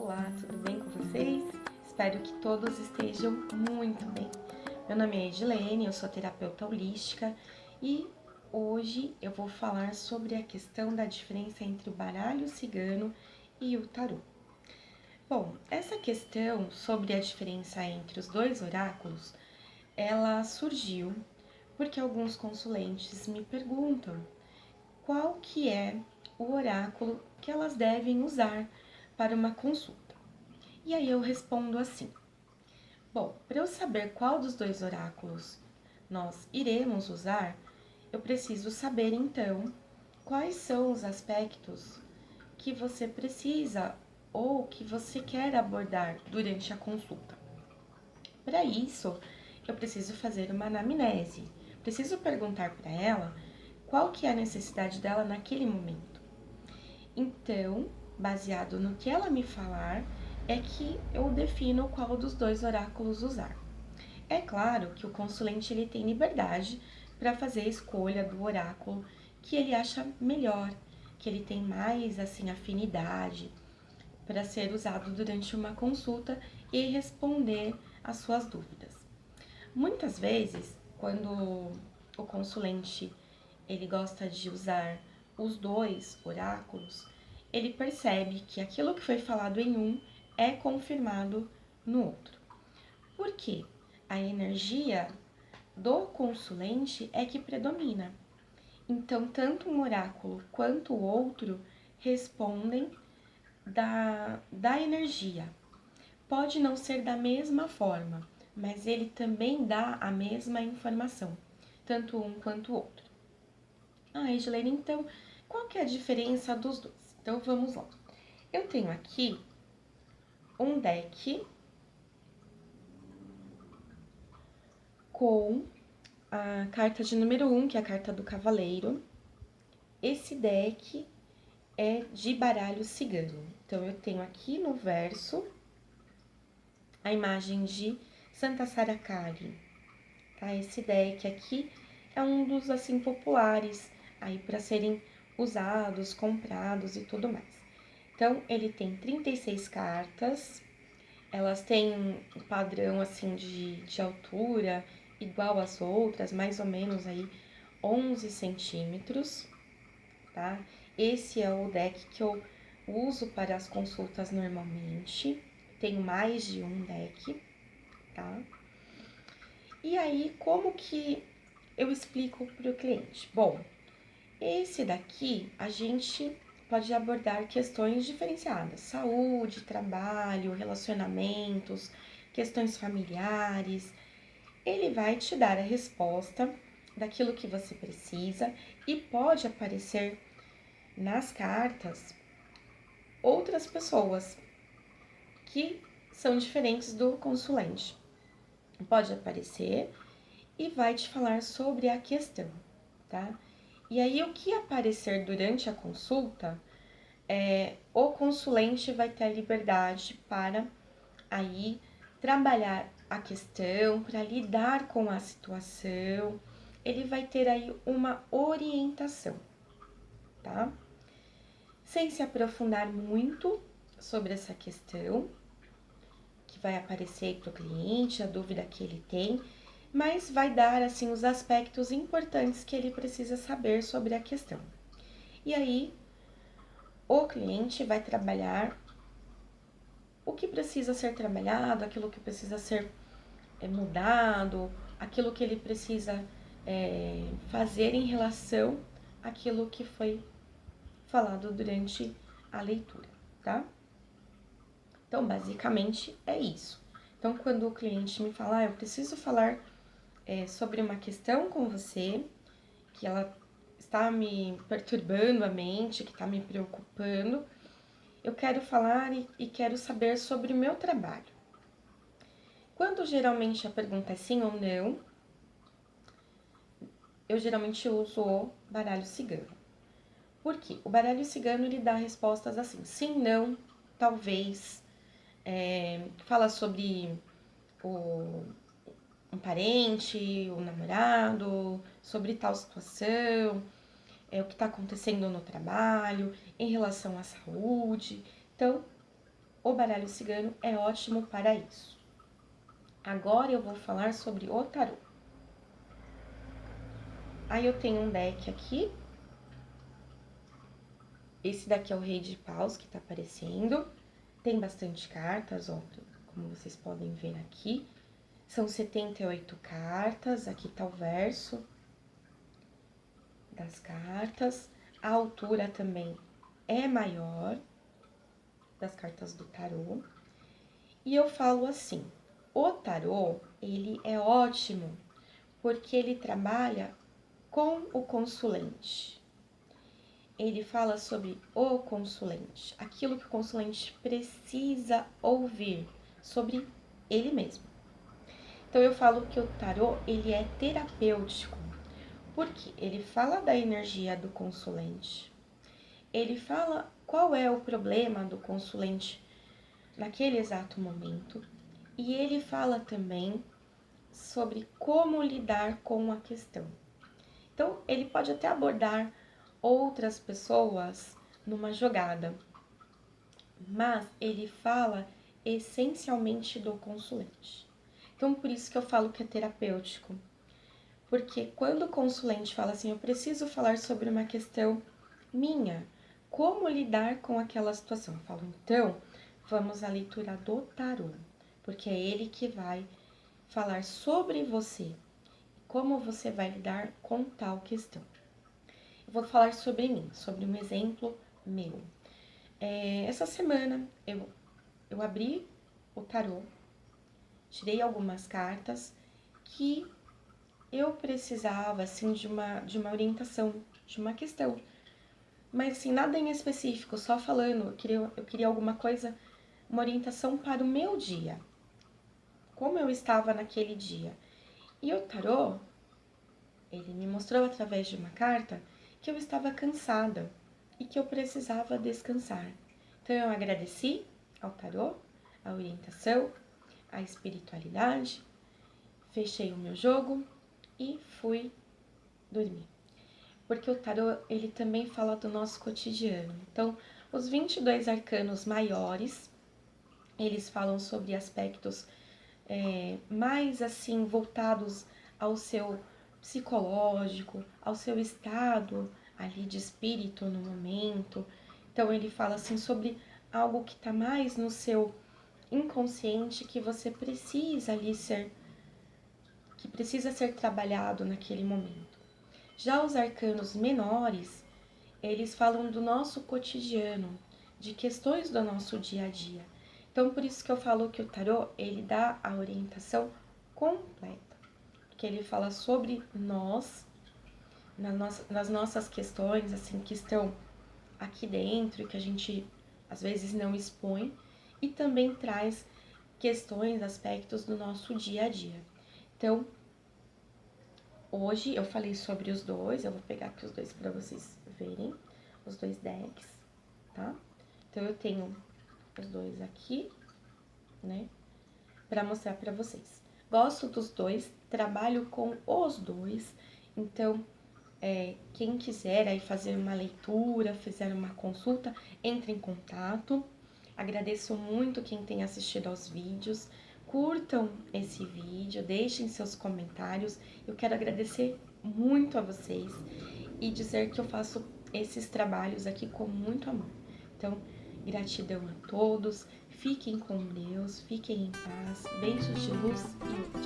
Olá, tudo bem com vocês? Espero que todos estejam muito bem. Meu nome é Edilene, eu sou terapeuta holística e hoje eu vou falar sobre a questão da diferença entre o baralho cigano e o tarô. Bom, essa questão sobre a diferença entre os dois oráculos, ela surgiu porque alguns consulentes me perguntam qual que é o oráculo que elas devem usar para uma consulta. E aí eu respondo assim: bom, para eu saber qual dos dois oráculos nós iremos usar, eu preciso saber então quais são os aspectos que você precisa ou que você quer abordar durante a consulta. Para isso, eu preciso fazer uma anamnese. Preciso perguntar para ela qual que é a necessidade dela naquele momento. Então, baseado no que ela me falar, é que eu defino qual dos dois oráculos usar. É claro que o consulente ele tem liberdade para fazer a escolha do oráculo que ele acha melhor, que ele tem mais assim afinidade para ser usado durante uma consulta e responder às suas dúvidas. Muitas vezes, quando o consulente ele gosta de usar os dois oráculos, ele percebe que aquilo que foi falado em um é confirmado no outro. Por quê? A energia do consulente é que predomina. Então, tanto um oráculo quanto o outro respondem da energia. Pode não ser da mesma forma, mas ele também dá a mesma informação, tanto um quanto o outro. Edilene, então, qual que é a diferença dos dois? Então, vamos lá. Eu tenho aqui um deck com a carta de número 1, que é a carta do cavaleiro. Esse deck é de baralho cigano. Então, eu tenho aqui no verso a imagem de Santa Saracari, tá? Esse deck aqui é um dos, assim, populares aí para serem usados, comprados e tudo mais. Então, ele tem 36 cartas, elas têm um padrão, assim, de altura igual às outras, mais ou menos aí 11 centímetros, tá? Esse é o deck que eu uso para as consultas normalmente, tenho mais de um deck, tá? E aí, como que eu explico para o cliente? Bom, esse daqui a gente pode abordar questões diferenciadas: saúde, trabalho, relacionamentos, questões familiares. Ele vai te dar a resposta daquilo que você precisa e pode aparecer nas cartas outras pessoas que são diferentes do consulente. Pode aparecer e vai te falar sobre a questão, tá? E aí, o que aparecer durante a consulta, o consulente vai ter a liberdade para aí trabalhar a questão, para lidar com a situação, ele vai ter aí uma orientação, tá? Sem se aprofundar muito sobre essa questão, que vai aparecer para o cliente, a dúvida que ele tem, mas vai dar assim os aspectos importantes que ele precisa saber sobre a questão. E aí, o cliente vai trabalhar o que precisa ser trabalhado, aquilo que precisa ser mudado, aquilo que ele precisa fazer em relação àquilo que foi falado durante a leitura, tá? Então, basicamente é isso. Então, quando o cliente me fala, eu preciso falar sobre uma questão com você, que ela está me perturbando a mente, que está me preocupando, eu quero falar e quero saber sobre o meu trabalho. Quando geralmente a pergunta é sim ou não, eu geralmente uso o baralho cigano. Por quê? O baralho cigano ele dá respostas assim: sim, não, talvez. Fala sobre um parente, um namorado, sobre tal situação, o que está acontecendo no trabalho, em relação à saúde. Então, o baralho cigano é ótimo para isso. Agora eu vou falar sobre o tarô. Aí eu tenho um deck aqui. Esse daqui é o Rei de Paus que tá aparecendo. Tem bastante cartas, ó, como vocês podem ver aqui. São 78 cartas, aqui tá o verso das cartas. A altura também é maior das cartas do tarô. E eu falo assim, o tarô, ele é ótimo porque ele trabalha com o consulente. Ele fala sobre o consulente, aquilo que o consulente precisa ouvir sobre ele mesmo. Então eu falo que o tarô, ele é terapêutico, porque ele fala da energia do consulente. Ele fala qual é o problema do consulente naquele exato momento, e ele fala também sobre como lidar com a questão. Então, ele pode até abordar outras pessoas numa jogada, mas ele fala essencialmente do consulente. Então, por isso que eu falo que é terapêutico. Porque quando o consulente fala assim, eu preciso falar sobre uma questão minha, como lidar com aquela situação? Eu falo, então, vamos à leitura do tarô, porque é ele que vai falar sobre você, como você vai lidar com tal questão. Eu vou falar sobre mim, sobre um exemplo meu. Essa semana eu abri o tarô, tirei algumas cartas que eu precisava, assim, de uma orientação, de uma questão. Mas, assim, nada em específico, só falando, eu queria alguma coisa, uma orientação para o meu dia. Como eu estava naquele dia. E o tarô, ele me mostrou através de uma carta que eu estava cansada e que eu precisava descansar. Então, eu agradeci ao tarô, a orientação, a espiritualidade, fechei o meu jogo e fui dormir. Porque o tarô, ele também fala do nosso cotidiano. Então, os 22 arcanos maiores, eles falam sobre aspectos mais, assim, voltados ao seu psicológico, ao seu estado ali de espírito no momento. Então, ele fala, assim, sobre algo que está mais no seu inconsciente, que você precisa ali que precisa ser trabalhado naquele momento. Já os arcanos menores, eles falam do nosso cotidiano, de questões do nosso dia a dia. Então, por isso que eu falo que o tarô, ele dá a orientação completa, porque ele fala sobre nós, nas nossas questões, assim, que estão aqui dentro, que a gente às vezes não expõe, e também traz questões, aspectos do nosso dia a dia. Então, hoje eu falei sobre os dois, eu vou pegar aqui os dois para vocês verem, os dois decks, tá? Então, eu tenho os dois aqui, né, para mostrar para vocês. Gosto dos dois, trabalho com os dois, então, quem quiser aí fazer uma leitura, fizer uma consulta, entre em contato. Agradeço muito quem tem assistido aos vídeos. Curtam esse vídeo, deixem seus comentários. Eu quero agradecer muito a vocês e dizer que eu faço esses trabalhos aqui com muito amor. Então, gratidão a todos, fiquem com Deus, fiquem em paz, beijos de luz e